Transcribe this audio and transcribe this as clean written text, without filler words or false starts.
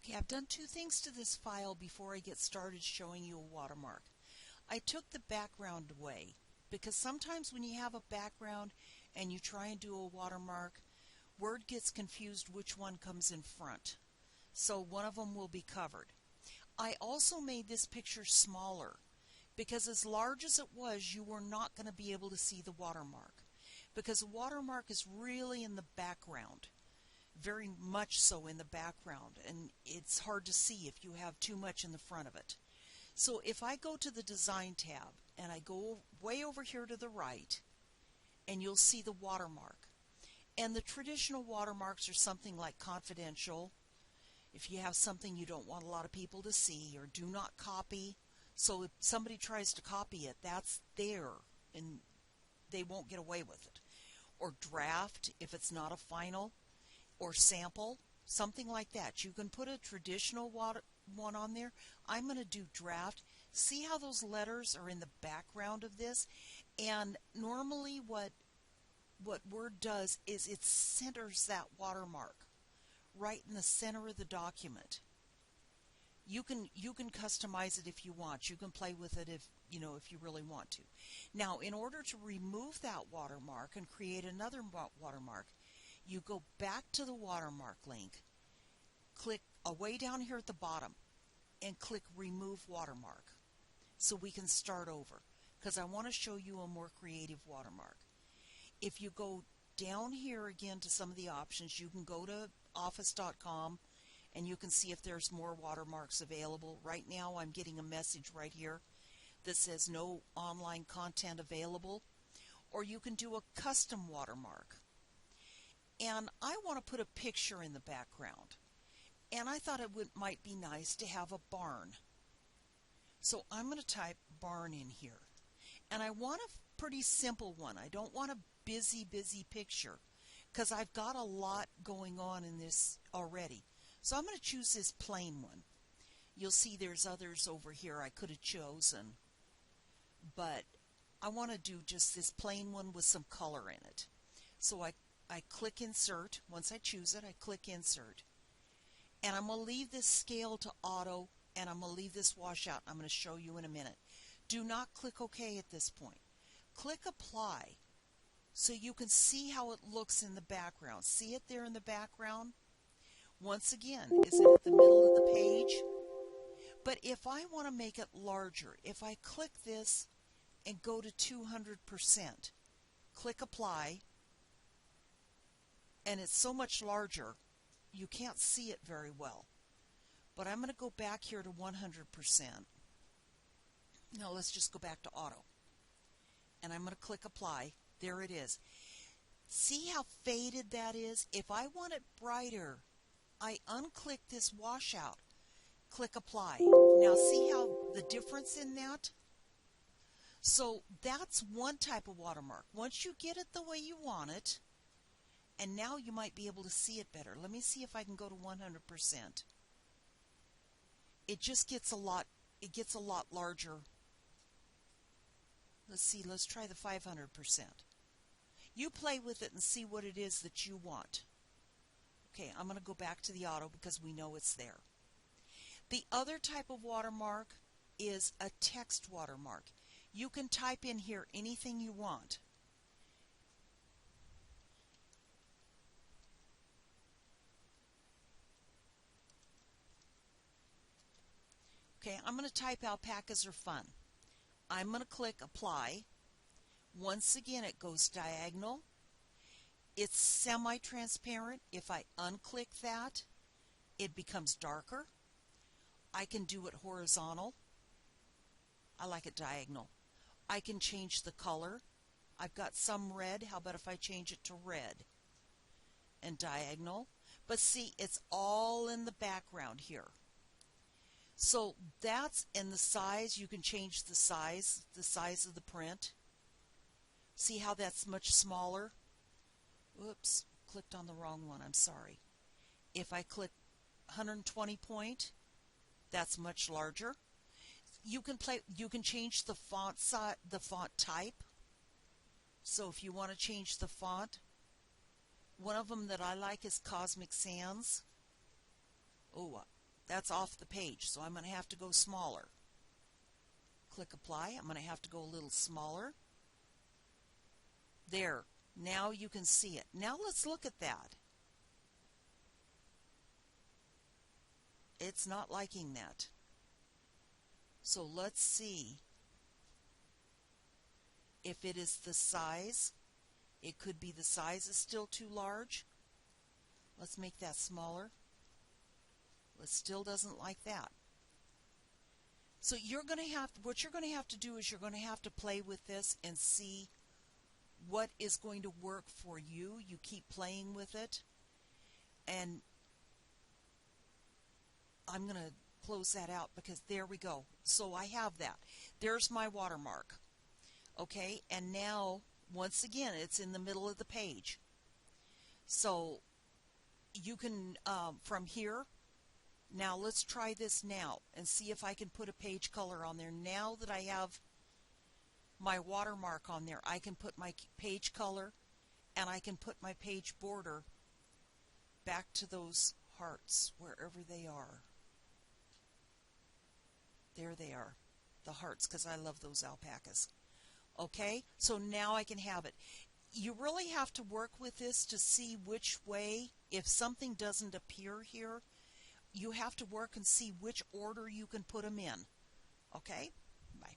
Okay, I've done two things to this file before I get started showing you a watermark. I took the background away because sometimes when you have a background and you try and do a watermark, Word gets confused which one comes in front. So one of them will be covered. I also made this picture smaller because as large as it was, you were not going to be able to see the watermark because the watermark is really in the background. Very much so in the background, and it's hard to see if you have too much in the front of it. So if I go to the Design tab and I go way over here to the right, and you'll see the watermark. And the traditional watermarks are something like confidential, if you have something you don't want a lot of people to see, or do not copy. So if somebody tries to copy it, that's there and they won't get away with it. Or draft if it's not a final. Or sample, something like that. You can put a traditional one on there. I'm going to do draft. See how those letters are in the background of this? And normally what Word does is it centers that watermark right in the center of the document. You can customize it if you want. You can play with it if you really want to. Now, in order to remove that watermark and create another watermark, you go back to the watermark link, click way down here at the bottom, and click Remove Watermark. So we can start over, because I want to show you a more creative watermark. If you go down here again to some of the options, you can go to office.com and you can see if there's more watermarks available. Right now I'm getting a message right here that says no online content available. Or you can do a custom watermark. And I want to put a picture in the background. And I thought it might be nice to have a barn. So I'm going to type barn in here. And I want a pretty simple one. I don't want a busy picture because I've got a lot going on in this already. So I'm going to choose this plain one. You'll see there's others over here I could have chosen. But I want to do just this plain one with some color in it. So I click Insert. Once I choose it, I click Insert. And I'm going to leave this scale to auto, and I'm going to leave this washout. I'm going to show you in a minute. Do not click OK at this point. Click Apply so you can see how it looks in the background. See it there in the background? Once again, is it at the middle of the page? But if I want to make it larger, if I click this and go to 200%, click Apply, and it's so much larger you can't see it very well. But I'm going to go back here to 100%. Now let's just go back to auto. And I'm going to click Apply. There it is. See how faded that is? If I want it brighter, I unclick this washout. Click Apply. Now see how the difference in that? So that's one type of watermark. Once you get it the way you want it, and now you might be able to see it better. Let me see if I can go to 100%. It just gets a lot larger. Let's see, let's try the 500%. You play with it and see what it is that you want. Okay, I'm going to go back to the auto because we know it's there. The other type of watermark is a text watermark. You can type in here anything you want. Okay, I'm going to type alpacas are fun. I'm going to click Apply. Once again, it goes diagonal. It's semi-transparent. If I unclick that, it becomes darker. I can do it horizontal. I like it diagonal. I can change the color. I've got some red. How about if I change it to red and diagonal? But see, it's all in the background here. So that's in the size. You can change the size of the print. See how that's much smaller? Oops, clicked on the wrong one. I'm sorry. If I click 120 point, that's much larger. You can change the font size, the font type. So if you want to change the font, one of them that I like is Cosmic Sans. Oh, That's off the page, so I'm going to have to go smaller. Click apply. I'm going to have to go a little smaller. There. Now you can see it. Now let's look at that. It's not liking that. So let's see if it is the size. It could be the size is still too large. Let's make that smaller. It still doesn't like that. So what you're going to have to do is you're going to have to play with this and see what is going to work for you. You keep playing with it. And I'm going to close that out because there we go. So I have that. There's my watermark. Okay, and now once again it's in the middle of the page. So you can from here, now let's try this now and see if I can put a page color on there. Now that I have my watermark on there, I can put my page color and I can put my page border back to those hearts wherever they are. There they are, the hearts, because I love those alpacas. Okay, so now I can have it. You really have to work with this to see which way, if something doesn't appear here, you have to work and see which order you can put them in. Okay, bye.